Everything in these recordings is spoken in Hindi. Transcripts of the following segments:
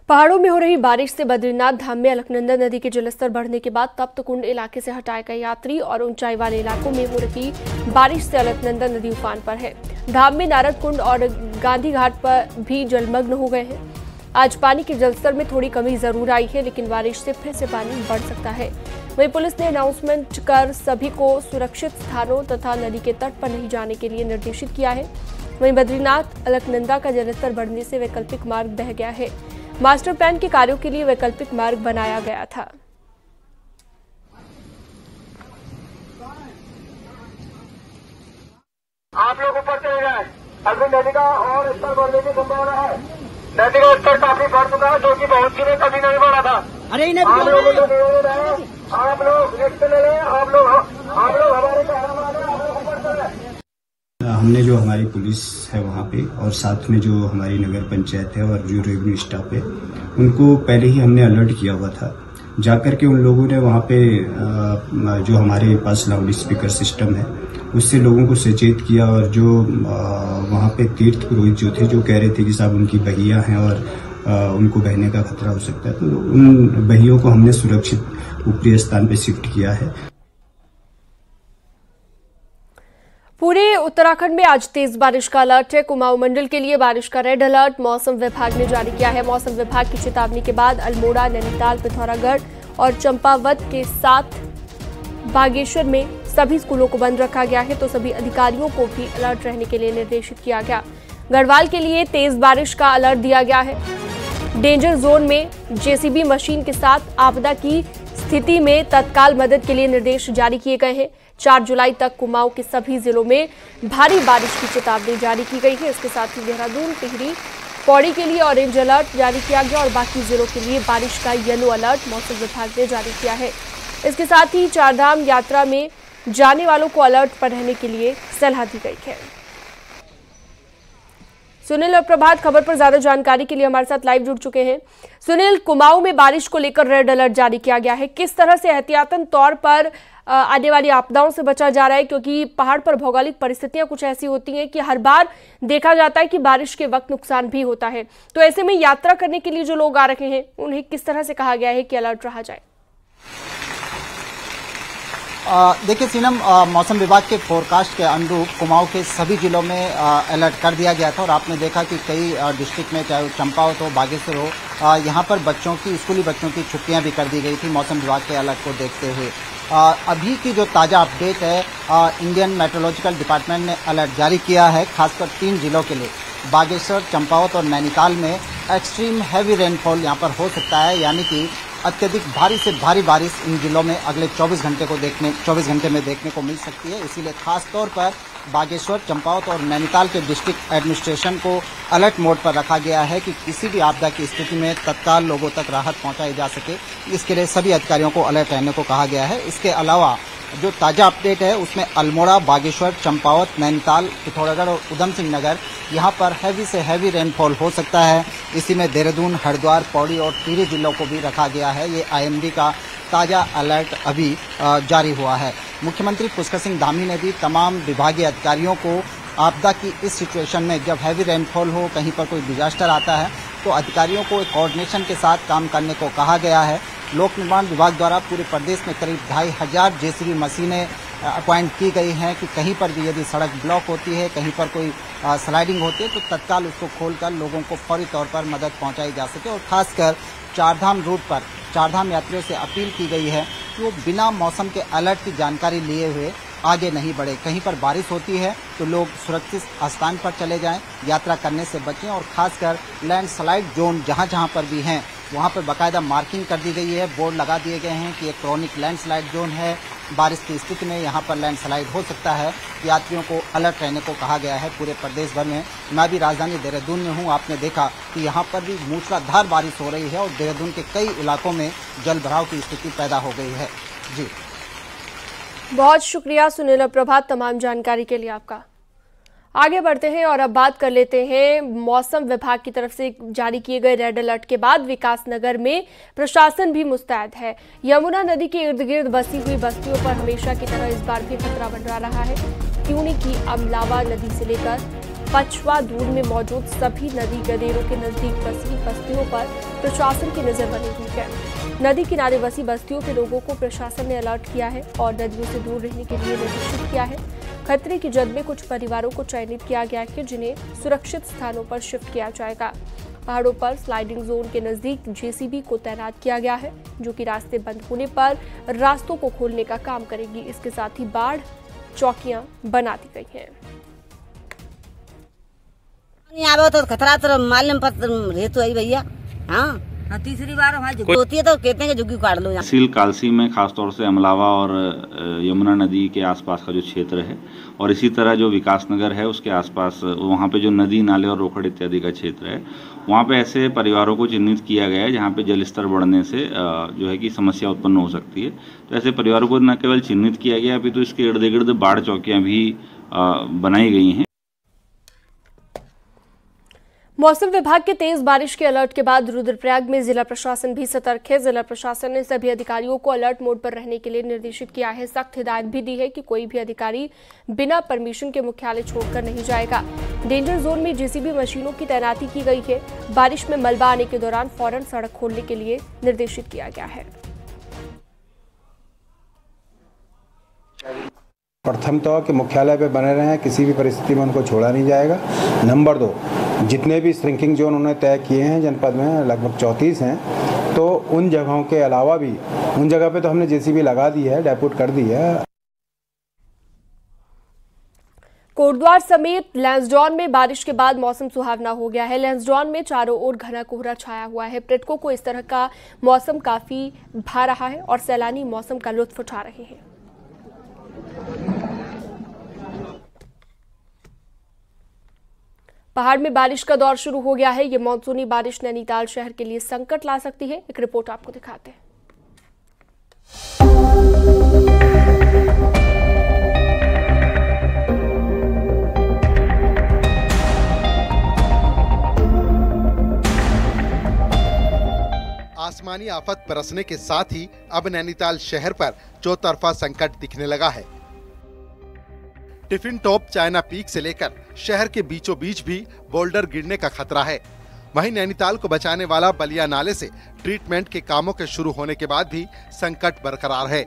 पहाड़ों में हो रही बारिश से बद्रीनाथ धाम में अलकनंदा नदी के जलस्तर बढ़ने के बाद तप्त कुंड इलाके से हटाए गए यात्री और ऊंचाई वाले इलाकों में हो रही बारिश से अलकनंदा नदी उफान पर है। धाम में नारद कुंड और गांधी घाट पर भी जलमग्न हो गए हैं। आज पानी के जलस्तर में थोड़ी कमी जरूर आई है, लेकिन बारिश से फिर से पानी बढ़ सकता है। वहीं पुलिस ने अनाउंसमेंट कर सभी को सुरक्षित स्थानों तथा नदी के तट पर नहीं जाने के लिए निर्देशित किया है। वहीं बद्रीनाथ अलकनंदा का जलस्तर बढ़ने से वैकल्पिक मार्ग बह गया है। मास्टर प्लान के कार्यों के लिए वैकल्पिक मार्ग बनाया गया था। आप लोग ऊपर चले जाए, अभी नदी का और स्तर बढ़ने की संभावना है। नदी का स्तर काफी बढ़ चुका है, जो कि बहुत दिनों कभी नहीं बढ़ा था। आप लोगों को निवेदन है, आप लोग रिस्क ले लें, आप लोग हमारे ऊपर चले। हमने जो हमारी पुलिस है वहाँ पे और साथ में जो हमारी नगर पंचायत है और जो रेवेन्यू स्टाफ है, उनको पहले ही हमने अलर्ट किया हुआ था। जाकर के उन लोगों ने वहाँ पे जो हमारे पास लाउड स्पीकर सिस्टम है उससे लोगों को सचेत किया। और जो वहाँ पे तीर्थ पुरोहित जो थे, जो कह रहे थे कि साहब उनकी बहिया हैं और उनको बहने का खतरा हो सकता है, तो उन बहियों को हमने सुरक्षित ऊपरी स्थान पे शिफ्ट किया है। पूरे उत्तराखंड में आज तेज बारिश का अलर्ट है। कुमाऊं मंडल के लिए बारिश का रेड अलर्ट मौसम विभाग ने जारी किया है। मौसम विभाग की चेतावनी के बाद अल्मोड़ा, नैनीताल, पिथौरागढ़ और चंपावत के साथ बागेश्वर में सभी स्कूलों को बंद रखा गया है, तो सभी अधिकारियों को भी अलर्ट रहने के लिए निर्देशित किया गया। गढ़वाल के लिए तेज बारिश का अलर्ट दिया गया है। डेंजर जोन में जेसीबी मशीन के साथ आपदा की स्थिति में तत्काल मदद के लिए निर्देश जारी किए गए हैं। 4 जुलाई तक कुमाऊं के सभी जिलों में भारी बारिश की चेतावनी जारी की गई है। इसके साथ ही देहरादून, टिहरी, पौड़ी के लिए ऑरेंज अलर्ट जारी किया गया और बाकी जिलों के लिए बारिश का येलो अलर्ट मौसम विभाग ने जारी किया है। इसके साथ ही चारधाम यात्रा में जाने वालों को अलर्ट पर रहने के लिए सलाह दी गई है। सुनील और प्रभात खबर पर ज्यादा जानकारी के लिए हमारे साथ लाइव जुड़ चुके हैं। सुनील, कुमाऊं में बारिश को लेकर रेड अलर्ट जारी किया गया है, किस तरह से एहतियातन तौर पर आने वाली आपदाओं से बचा जा रहा है? क्योंकि पहाड़ पर भौगोलिक परिस्थितियां कुछ ऐसी होती हैं कि हर बार देखा जाता है कि बारिश के वक्त नुकसान भी होता है, तो ऐसे में यात्रा करने के लिए जो लोग आ रहे हैं उन्हें किस तरह से कहा गया है कि अलर्ट रहा जाए? देखिए सीनम, मौसम विभाग के फोरकास्ट के अनुरूप कुमाऊं के सभी जिलों में अलर्ट कर दिया गया था और आपने देखा कि कई डिस्ट्रिक्ट में, चाहे चंपावत हो, बागेश्वर हो, यहाँ पर स्कूली बच्चों की छुट्टियां भी कर दी गई थी मौसम विभाग के अलर्ट को देखते हुए। अभी की जो ताज़ा अपडेट है, इंडियन मेट्रोलॉजिकल डिपार्टमेंट ने अलर्ट जारी किया है खासकर 3 जिलों के लिए। बागेश्वर, चंपावत और नैनीताल में एक्सट्रीम हैवी रेनफॉल यहाँ पर हो सकता है, यानी कि अत्यधिक भारी से भारी बारिश इन जिलों में अगले 24 घंटे में देखने को मिल सकती है। इसीलिए खास तौर पर बागेश्वर, चंपावत और नैनीताल के डिस्ट्रिक्ट एडमिनिस्ट्रेशन को अलर्ट मोड पर रखा गया है कि किसी भी आपदा की स्थिति में तत्काल लोगों तक राहत पहुंचाई जा सके। इसके लिए सभी अधिकारियों को अलर्ट रहने को कहा गया है। इसके अलावा जो ताज़ा अपडेट है उसमें अल्मोड़ा, बागेश्वर, चंपावत, नैनीताल, पिथौरागढ़ और उधम सिंह नगर यहाँ पर हैवी से हैवी रेनफॉल हो सकता है। इसी में देहरादून, हरिद्वार, पौड़ी और टिहरी जिलों को भी रखा गया है। ये आईएमडी का ताज़ा अलर्ट अभी जारी हुआ है। मुख्यमंत्री पुष्कर सिंह धामी ने भी तमाम विभागीय अधिकारियों को आपदा की इस सिचुएशन में, जब हैवी रेनफॉल हो, कहीं पर कोई डिजास्टर आता है, तो अधिकारियों को कोऑर्डिनेशन के साथ काम करने को कहा गया है। लोक निर्माण विभाग द्वारा पूरे प्रदेश में करीब 2500 जेसीबी मशीनें अपॉइंट की गई हैं कि कहीं पर भी यदि सड़क ब्लॉक होती है, कहीं पर कोई स्लाइडिंग होती है, तो तत्काल उसको खोलकर लोगों को फौरी तौर पर मदद पहुंचाई जा सके। और खासकर चारधाम रूट पर चारधाम यात्रियों से अपील की गई है कि वो बिना मौसम के अलर्ट की जानकारी लिए हुए आगे नहीं बढ़े। कहीं पर बारिश होती है तो लोग सुरक्षित स्थान पर चले जाएं, यात्रा करने से बचें। और खासकर लैंडस्लाइड जोन जहां पर भी हैं वहां पर बाकायदा मार्किंग कर दी गई है, बोर्ड लगा दिए गए हैं कि ये क्रॉनिक लैंडस्लाइड जोन है, बारिश की स्थिति में यहाँ पर लैंडस्लाइड हो सकता है। यात्रियों को अलर्ट रहने को कहा गया है पूरे प्रदेश भर में। मैं भी राजधानी देहरादून में हूँ, आपने देखा कि यहाँ पर भी मूसलाधार बारिश हो रही है और देहरादून के कई इलाकों में जल भराव की स्थिति पैदा हो गई है। जी, बहुत शुक्रिया सुनील और प्रभात, तमाम जानकारी के लिए आपका। आगे बढ़ते हैं और अब बात कर लेते हैं मौसम विभाग की तरफ से जारी किए गए रेड अलर्ट के बाद विकासनगर में प्रशासन भी मुस्तैद है। यमुना नदी के इर्द गिर्द बसी हुई बस्तियों पर हमेशा की तरह इस बार भी खतरा मंडरा रहा है। त्यूनी की अमलावा नदी से लेकर पचवा दूर में मौजूद सभी नदी गदेरों के नजदीक बसी बस्तियों पर प्रशासन की नजर बनी हुई है। नदी किनारे बसी बस्तियों के लोगों को प्रशासन ने अलर्ट किया है और नदियों से दूर रहने के लिए निर्देशित किया है। खतरे की जद में कुछ परिवारों को चयनित किया गया है जिन्हें सुरक्षित स्थानों पर शिफ्ट किया जाएगा। पहाड़ों पर स्लाइडिंग जोन के नजदीक जेसीबी को तैनात किया गया है, जो कि रास्ते बंद होने पर रास्तों को खोलने का काम करेगी। इसके साथ ही बाढ़ चौकियां बना दी गई हैं। तो खतरा तो मालूम रेत आई भैया। हाँ, तीसरी बार होती है तो कहते हैं कि झुग्गी काट लो। तहसील कालसी में खासतौर से अमलावा और यमुना नदी के आसपास का जो क्षेत्र है और इसी तरह जो विकास नगर है उसके आसपास वहाँ पे जो नदी नाले और रोकड़ इत्यादि का क्षेत्र है, वहाँ पे ऐसे परिवारों को चिन्हित किया गया है जहाँ पे जल स्तर बढ़ने से जो है कि समस्या उत्पन्न हो सकती है। तो ऐसे परिवारों को न केवल चिन्हित किया गया, अभी तो इसके इर्द गिर्द बाढ़ चौकियाँ भी बनाई गई हैं। मौसम विभाग के तेज बारिश के अलर्ट के बाद रुद्रप्रयाग में जिला प्रशासन भी सतर्क है। जिला प्रशासन ने सभी अधिकारियों को अलर्ट मोड पर रहने के लिए निर्देशित किया है। सख्त हिदायत भी दी है कि कोई भी अधिकारी बिना परमिशन के मुख्यालय छोड़कर नहीं जाएगा। डेंजर जोन में जेसीबी मशीनों की तैनाती की गई है। बारिश में मलबा आने के दौरान फौरन सड़क खोलने के लिए निर्देशित किया गया है। प्रथम तो कि मुख्यालय पे बने रहें, किसी भी परिस्थिति में उनको छोड़ा नहीं जाएगा। नंबर 2, जितने भी श्रिंकिंग जोन उन्होंने तय किए हैं जनपद में लगभग 34 हैं, तो उन जगहों के अलावा भी उन जगह पे तो हमने जेसीबी लगा दी है, डेपुट कर दी है। कोटद्वार समेत लैंसडौन में बारिश के बाद मौसम सुहावना हो गया है। लैंसडौन में चारों ओर घना कोहरा छाया हुआ है। पर्यटकों को इस तरह का मौसम काफी भा रहा है और सैलानी मौसम का लुत्फ उठा रहे हैं। पहाड़ में बारिश का दौर शुरू हो गया है। ये मानसूनी बारिश नैनीताल शहर के लिए संकट ला सकती है। एक रिपोर्ट आपको दिखाते हैं। आसमानी आफत बरसने के साथ ही अब नैनीताल शहर पर चौतरफा संकट दिखने लगा है। टिफिन टॉप चाइना पीक से लेकर शहर के बीचों बीच भी बोल्डर गिरने का खतरा है। वहीं नैनीताल को बचाने वाला बलिया नाले से ट्रीटमेंट के कामों के शुरू होने के बाद भी संकट बरकरार है।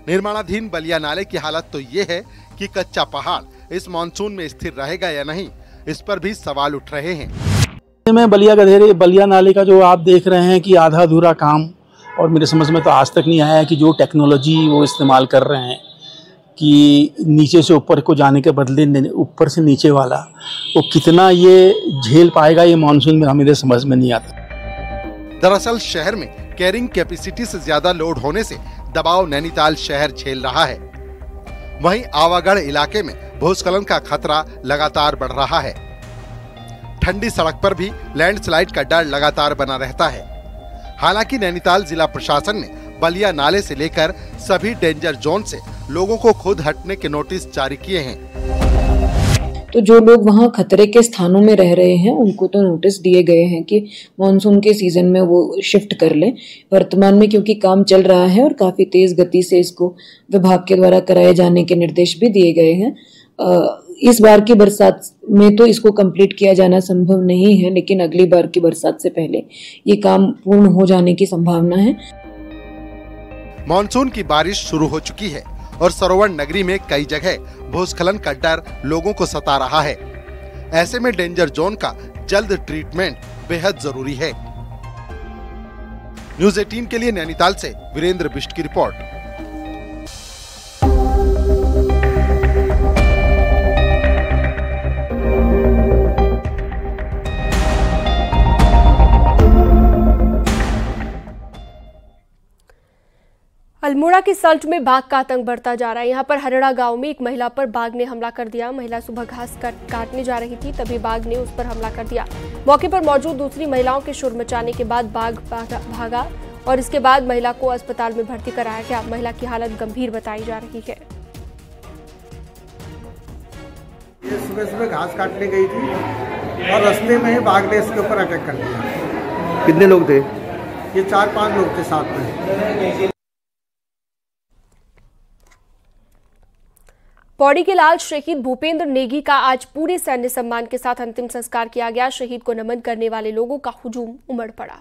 निर्माणाधीन बलिया नाले की हालत तो ये है कि कच्चा पहाड़ इस मानसून में स्थिर रहेगा या नहीं, इस पर भी सवाल उठ रहे हैं। में बलिया नाले का जो आप देख रहे हैं कि आधा अधूरा काम, और मेरे समझ में तो आज तक नहीं आया कि जो टेक्नोलॉजी वो इस्तेमाल कर रहे हैं कि नीचे से ऊपर को जाने के बदले ऊपर से नीचे वाला, वो कितना ये झेल पाएगा ये मानसून में हमें समझ में नहीं आता। दरअसल शहर में कैरिंग कैपेसिटी से ज्यादा लोड होने से दबाव नैनीताल शहर झेल रहा है। वहीं आवागढ़ इलाके में भूस्खलन का खतरा लगातार बढ़ रहा है। ठंडी सड़क पर भी लैंडस्लाइड का डर लगातार बना रहता है। हालांकि नैनीताल जिला प्रशासन ने बलिया नाले से लेकर सभी डेंजर जोन से लोगों को खुद हटने के नोटिस जारी किए हैं। तो जो लोग वहां खतरे के स्थानों में रह रहे हैं उनको तो नोटिस दिए गए हैं कि मॉनसून के सीजन में वो शिफ्ट कर लें। वर्तमान में क्योंकि काम चल रहा है और काफी तेज गति से इसको विभाग के द्वारा कराए जाने के निर्देश भी दिए गए हैं। इस बार की बरसात में तो इसको कंप्लीट किया जाना संभव नहीं है, लेकिन अगली बार की बरसात से पहले ये काम पूर्ण हो जाने की संभावना है। मानसून की बारिश शुरू हो चुकी है और सरोवर नगरी में कई जगह भूस्खलन का डर लोगों को सता रहा है। ऐसे में डेंजर जोन का जल्द ट्रीटमेंट बेहद जरूरी है। न्यूज़ 18 के लिए नैनीताल से वीरेंद्र बिष्ट की रिपोर्ट। अल्मोड़ा की सल्ट में बाघ का आतंक बढ़ता जा रहा है। यहाँ पर हरड़ा गांव में एक महिला पर बाघ ने हमला कर दिया। महिला सुबह घास काटने जा रही थी, तभी बाघ ने उस पर हमला कर दिया। मौके पर मौजूद दूसरी महिलाओं के शोर मचाने के बाद बाघ भागा और इसके बाद महिला को अस्पताल में भर्ती कराया गया। महिला की हालत गंभीर बताई जा रही है। ये सुबह घास काटने गई थी और रास्ते में ही बाघ ने इसके ऊपर अटैक कर दिया। कितने लोग थे? ये 4-5 लोग थे साथ में। पौड़ी के लाल शहीद भूपेंद्र नेगी का आज पूरे सैन्य सम्मान के साथ अंतिम संस्कार किया गया। शहीद को नमन करने वाले लोगों का हुजूम उमड़ पड़ा।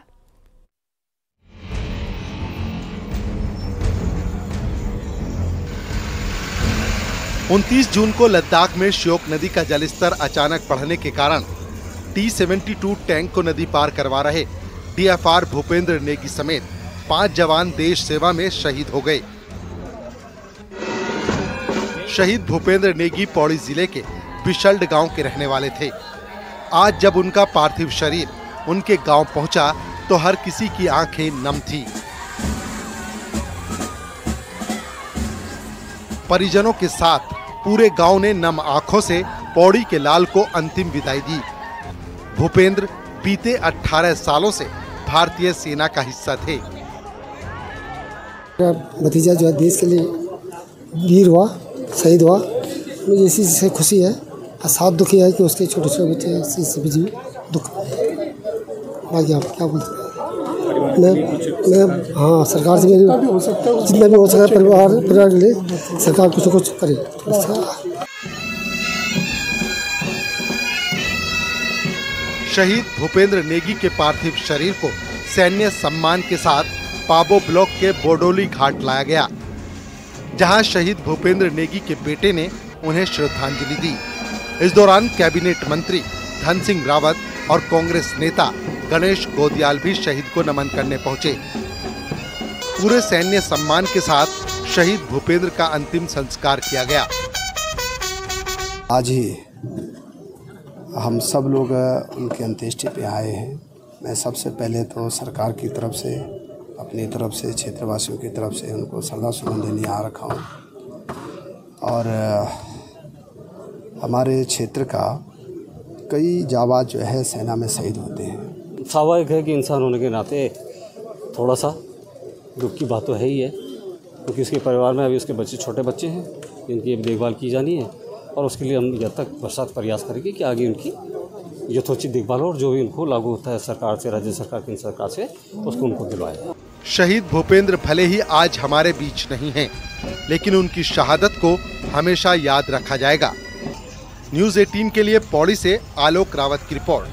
उनतीस जून को लद्दाख में श्योक नदी का जलस्तर अचानक बढ़ने के कारण T-72 टैंक को नदी पार करवा रहे DFR भूपेंद्र नेगी समेत 5 जवान देश सेवा में शहीद हो गए। शहीद भूपेंद्र नेगी पौड़ी जिले के बिशल्ड गांव के रहने वाले थे। आज जब उनका पार्थिव शरीर उनके गांव पहुंचा तो हर किसी की आंखें नम थी। परिजनों के साथ पूरे गांव ने नम आंखों से पौड़ी के लाल को अंतिम विदाई दी। भूपेंद्र बीते 18 सालों से भारतीय सेना का हिस्सा थे। भतीजा जो है देश के लिए वीर हुआ, शहीद हुआ, मुझे इसी से खुशी है। साथ दुखी है कि उसके छोटे छोटे बच्चे से भी दुख। बाकी आप क्या बोलते हैं? मैं हाँ, सरकार से मेरी जितना भी हो सका परिवार के लिए सरकार कुछ न कुछ करे। शहीद भूपेंद्र नेगी के पार्थिव शरीर को सैन्य सम्मान के साथ पाबो ब्लॉक के बोडोली घाट लाया गया, जहां शहीद भूपेंद्र नेगी के बेटे ने उन्हें श्रद्धांजलि दी। इस दौरान कैबिनेट मंत्री धन सिंह रावत और कांग्रेस नेता गणेश गोदियाल भी शहीद को नमन करने पहुंचे। पूरे सैन्य सम्मान के साथ शहीद भूपेंद्र का अंतिम संस्कार किया गया। आज ही हम सब लोग उनके अंत्येष्टि पे आए हैं। मैं सबसे पहले तो सरकार की तरफ से, अपनी तरफ से, क्षेत्रवासियों की तरफ से उनको श्रद्धा सुमन देने आ रखा हूँ। और हमारे क्षेत्र का कई जाबाज जो है सेना में शहीद होते हैं। स्वाभाविक है कि इंसान होने के नाते थोड़ा सा दुख की बात तो है ही है, क्योंकि उसके परिवार में अभी उसके बच्चे छोटे बच्चे हैं जिनकी अभी देखभाल की जानी है, और उसके लिए हम जब तक बरसात प्रयास करेंगे कि आगे उनकी यथोचित देखभाल और जो भी उनको लागू होता है सरकार से, राज्य सरकार, केंद्र सरकार से, उसको उनको दिलवाए। शहीद भूपेंद्र भले ही आज हमारे बीच नहीं हैं, लेकिन उनकी शहादत को हमेशा याद रखा जाएगा। न्यूज़ 18 के लिए पौड़ी से आलोक रावत की रिपोर्ट।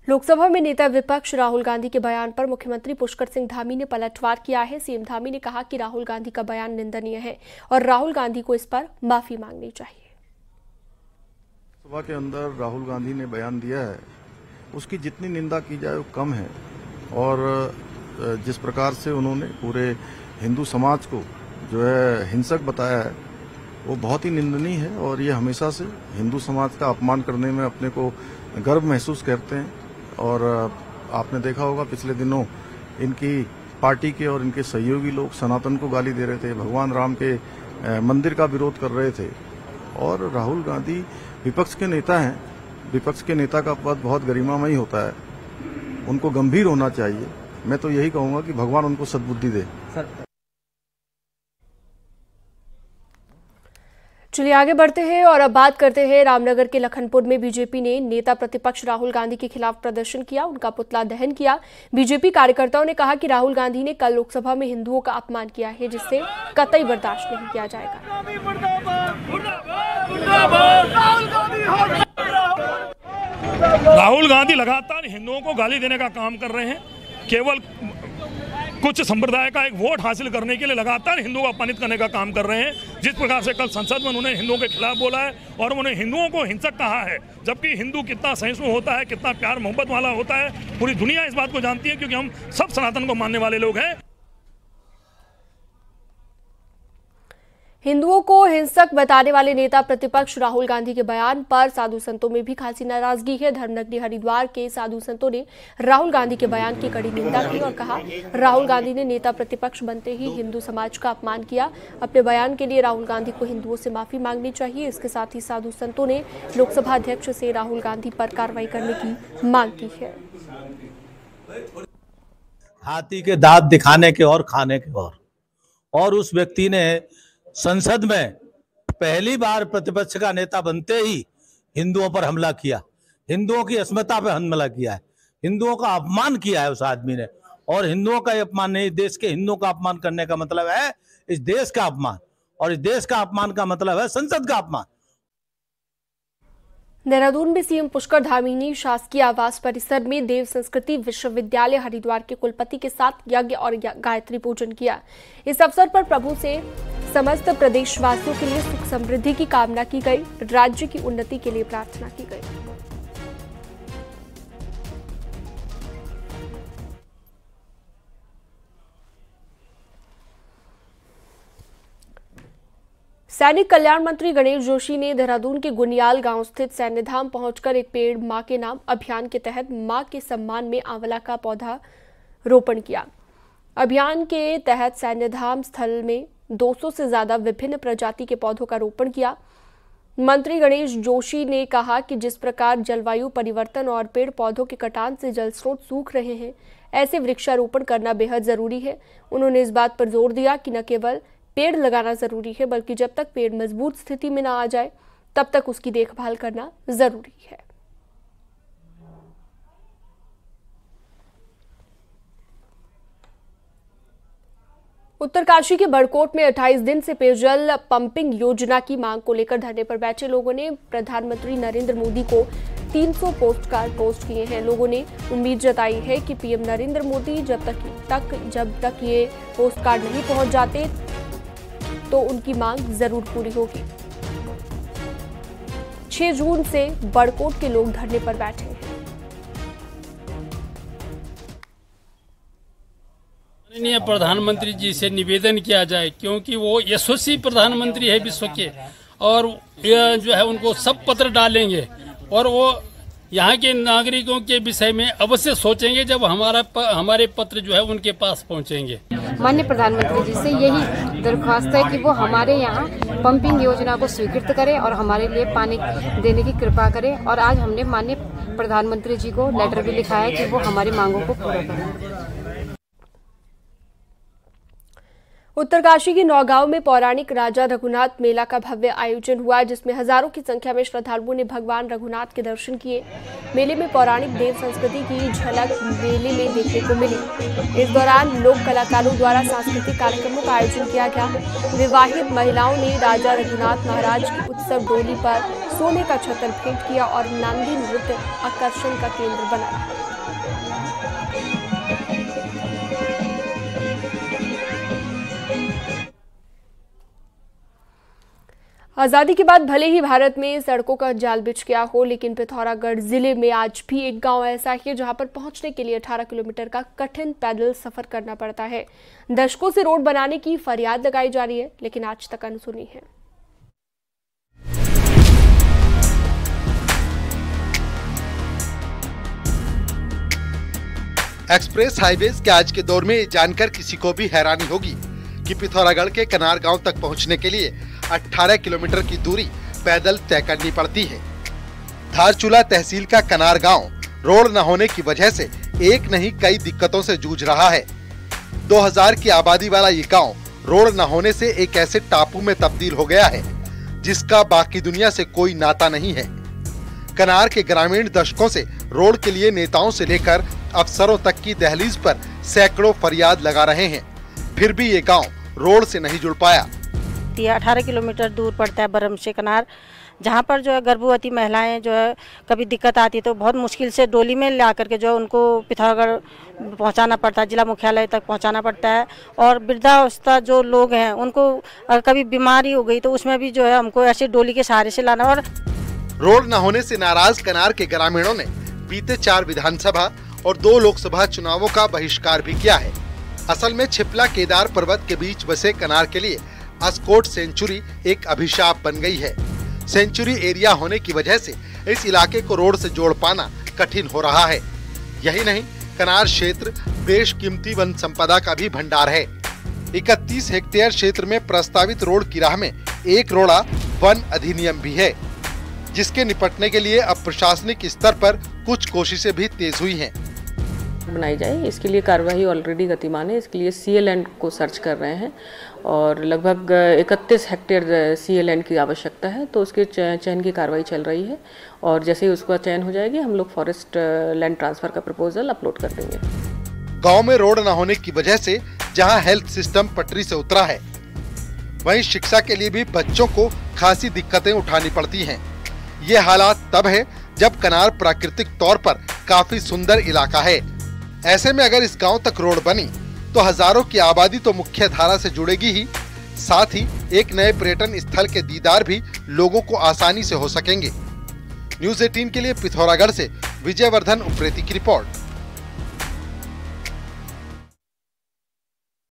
लोकसभा में नेता विपक्ष राहुल गांधी के बयान पर मुख्यमंत्री पुष्कर सिंह धामी ने पलटवार किया है। सीएम धामी ने कहा कि राहुल गांधी का बयान निंदनीय है और राहुल गांधी को इस पर माफी मांगनी चाहिए। सभा के अंदर राहुल गांधी ने बयान दिया है, उसकी जितनी निंदा की जाए वो कम है। और जिस प्रकार से उन्होंने पूरे हिंदू समाज को जो है हिंसक बताया है, वो बहुत ही निंदनीय है। और ये हमेशा से हिंदू समाज का अपमान करने में अपने को गर्व महसूस करते हैं। और आपने देखा होगा पिछले दिनों इनकी पार्टी के और इनके सहयोगी लोग सनातन को गाली दे रहे थे, भगवान राम के मंदिर का विरोध कर रहे थे। और राहुल गांधी विपक्ष के नेता हैं। विपक्ष के नेता का पद बहुत गरिमामयी होता है, उनको गंभीर होना चाहिए। मैं तो यही कहूंगा कि भगवान उनको सद्बुद्धि दे। चलिए आगे बढ़ते हैं और अब बात करते हैं रामनगर के लखनपुर में बीजेपी ने नेता प्रतिपक्ष राहुल गांधी के खिलाफ प्रदर्शन किया, उनका पुतला दहन किया। बीजेपी कार्यकर्ताओं ने कहा कि राहुल गांधी ने कल लोकसभा में हिंदुओं का अपमान किया है, जिससे कतई बर्दाश्त नहीं किया जाएगा। राहुल गांधी लगातार हिंदुओं को गाली देने का काम कर रहे हैं। केवल कुछ संप्रदाय का एक वोट हासिल करने के लिए लगातार हिंदुओं को अपमानित करने का काम कर रहे हैं। जिस प्रकार से कल संसद में उन्होंने हिंदुओं के खिलाफ बोला है और उन्होंने हिंदुओं को हिंसक कहा है, जबकि हिंदू कितना सहिष्णु होता है, कितना प्यार मोहब्बत वाला होता है, पूरी दुनिया इस बात को जानती है, क्योंकि हम सब सनातन को मानने वाले लोग हैं। हिंदुओं को हिंसक बताने वाले नेता प्रतिपक्ष राहुल गांधी के बयान पर साधु संतों में भी खासी नाराजगी है। धर्मनगरी हरिद्वार के साधु संतों ने राहुल गांधी के बयान की कड़ी निंदा की और कहा, राहुल गांधी ने नेता प्रतिपक्ष बनते ही हिंदू समाज का अपमान किया। अपने बयान के लिए राहुल गांधी को हिंदुओं से माफी मांगनी चाहिए। इसके साथ ही साधु संतों ने लोकसभा अध्यक्ष से राहुल गांधी पर कार्रवाई करने की मांग की है। हाथी के दांत दिखाने के और खाने के और उस व्यक्ति ने संसद में पहली बार प्रतिपक्ष का नेता बनते ही हिंदुओं पर हमला किया, हिंदुओं की अस्मिता पर हमला किया है, हिंदुओं का अपमान किया है उस आदमी ने। और हिंदुओं का अपमान नहीं, देश के हिंदुओं का अपमान करने का मतलब है इस देश का अपमान, और इस देश का अपमान का मतलब है संसद का अपमान। देहरादून में सीएम पुष्कर धामीनी शासकीय आवास परिसर में देव संस्कृति विश्वविद्यालय हरिद्वार के कुलपति के साथ यज्ञ और गायत्री पूजन किया। इस अवसर पर प्रभु से समस्त प्रदेशवासियों के लिए सुख समृद्धि की कामना की गई, राज्य की उन्नति के लिए प्रार्थना की गई। सैनिक कल्याण मंत्री गणेश जोशी ने देहरादून के गुनियाल गांव स्थित सैन्यधाम पहुंचकर एक पेड़ मां के नाम अभियान के तहत मां के सम्मान में आंवला का पौधा रोपण किया। अभियान के तहत सैन्यधाम स्थल में 200 से ज्यादा विभिन्न प्रजाति के पौधों का रोपण किया। मंत्री गणेश जोशी ने कहा कि जिस प्रकार जलवायु परिवर्तन और पेड़ पौधों के कटान से जल स्रोत सूख रहे हैं, ऐसे वृक्षारोपण करना बेहद जरूरी है। उन्होंने इस बात पर जोर दिया कि न केवल पेड़ लगाना जरूरी है, बल्कि जब तक पेड़ मजबूत स्थिति में ना आ जाए तब तक उसकी देखभाल करना जरूरी है। उत्तरकाशी के बड़कोट में 28 दिन से पेयजल पंपिंग योजना की मांग को लेकर धरने पर बैठे लोगों ने प्रधानमंत्री नरेंद्र मोदी को 300 पोस्ट कार्ड पोस्ट किए हैं। लोगों ने उम्मीद जताई है कि पीएम नरेंद्र मोदी जब तक ये पोस्ट कार्ड नहीं पहुंच जाते तो उनकी मांग जरूर पूरी होगी। 6 जून से बड़कोट के लोग धरने पर बैठे हैं। माननीय प्रधानमंत्री जी से निवेदन किया जाए, क्योंकि वो यशस्वी प्रधानमंत्री है विश्व के, और जो है उनको सब पत्र डालेंगे और वो यहाँ के नागरिकों के विषय में अवश्य सोचेंगे जब हमारे पत्र जो है उनके पास पहुँचेंगे। माननीय प्रधानमंत्री जी से यही दरख्वास्त है कि वो हमारे यहाँ पंपिंग योजना को स्वीकृत करें और हमारे लिए पानी देने की कृपा करें। और आज हमने माननीय प्रधानमंत्री जी को लेटर भी लिखा है कि वो हमारी मांगों को पूरा करें। उत्तरकाशी के नौगांव में पौराणिक राजा रघुनाथ मेला का भव्य आयोजन हुआ, जिसमें हजारों की संख्या में श्रद्धालुओं ने भगवान रघुनाथ के दर्शन किए। मेले में पौराणिक देव संस्कृति की झलक मेले में देखने को मिली। इस दौरान लोक कलाकारों द्वारा सांस्कृतिक कार्यक्रमों का आयोजन किया गया। विवाहित महिलाओं ने राजा रघुनाथ महाराज की उत्सव डोली पर सोने का छतर भेंट किया और नांदी नृत्य आकर्षण का केंद्र बना रहा। आजादी के बाद भले ही भारत में सड़कों का जाल बिछ गया हो, लेकिन पिथौरागढ़ जिले में आज भी एक गांव ऐसा है जहां पर पहुंचने के लिए 18 किलोमीटर का कठिन पैदल सफर करना पड़ता है। दशकों से रोड बनाने की फरियाद लगाई जा रही है, लेकिन आज तक अनसुनी है। एक्सप्रेस हाईवेज के आज के दौर में ये जानकर किसी को भी हैरानी होगी कि पिथौरागढ़ के कनार गांव तक पहुंचने के लिए 18 किलोमीटर की दूरी पैदल तय करनी पड़ती है। धारचूला तहसील का कनार गांव रोड न होने की वजह से एक नहीं कई दिक्कतों से जूझ रहा है। 2000 की आबादी वाला ये गांव रोड न होने से एक ऐसे टापू में तब्दील हो गया है जिसका बाकी दुनिया से कोई नाता नहीं है। कनार के ग्रामीण दशकों से रोड के लिए नेताओं से लेकर अफसरों तक की दहलीज पर सैकड़ों फरियाद लगा रहे हैं, फिर भी ये गांव रोड से नहीं जुड़ पाया। 18 किलोमीटर दूर पड़ता है बरम से कनार, जहाँ पर जो है गर्भवती महिलाएं जो है कभी दिक्कत आती है तो बहुत मुश्किल से डोली में ला करके जो है उनको पिथौरागढ़ पहुँचाना पड़ता है, जिला मुख्यालय तक पहुँचाना पड़ता है। और वृद्धावस्था जो लोग हैं उनको अगर कभी बीमारी हो गई तो उसमें भी जो है हमको ऐसे डोली के सहारे से लाना। और रोड न होने से नाराज कनार के ग्रामीणों ने बीते 4 विधानसभा और 2 लोकसभा चुनावों का बहिष्कार भी किया है। असल में छिपला केदार पर्वत के बीच बसे कनार के लिए अस्कोट सेंचुरी एक अभिशाप बन गई है। सेंचुरी एरिया होने की वजह से इस इलाके को रोड से जोड़ पाना कठिन हो रहा है। यही नहीं, कनार क्षेत्र बेशकीमती वन संपदा का भी भंडार है। 31 हेक्टेयर क्षेत्र में प्रस्तावित रोड की राह में एक रोड़ा वन अधिनियम भी है, जिसके निपटने के लिए अब प्रशासनिक स्तर पर कुछ कोशिशें भी तेज हुई हैं। बनाई जाए, इसके लिए कार्यवाही ऑलरेडी गतिमान है। इसके लिए CA को सर्च कर रहे हैं और लगभग 31 हेक्टेयर CA की आवश्यकता है, तो उसके चयन की कार्रवाई चल रही है और जैसे ही उसका चयन हो जाएगी हम लोग फॉरेस्ट लैंड ट्रांसफर का प्रपोजल अपलोड कर देंगे। गांव में रोड न होने की वजह से जहां हेल्थ सिस्टम पटरी से उतरा है, वहीं शिक्षा के लिए भी बच्चों को खासी दिक्कतें उठानी पड़ती हैं। ये हालात तब है जब कनार प्राकृतिक तौर पर काफी सुंदर इलाका है। ऐसे में अगर इस गांव तक रोड बनी तो हजारों की आबादी तो मुख्य धारा से जुड़ेगी ही, साथ ही एक नए पर्यटन स्थल के दीदार भी लोगों को आसानी से हो सकेंगे। न्यूज़ 18 के लिए पिथौरागढ़ से विजयवर्धन उप्रेती की रिपोर्ट।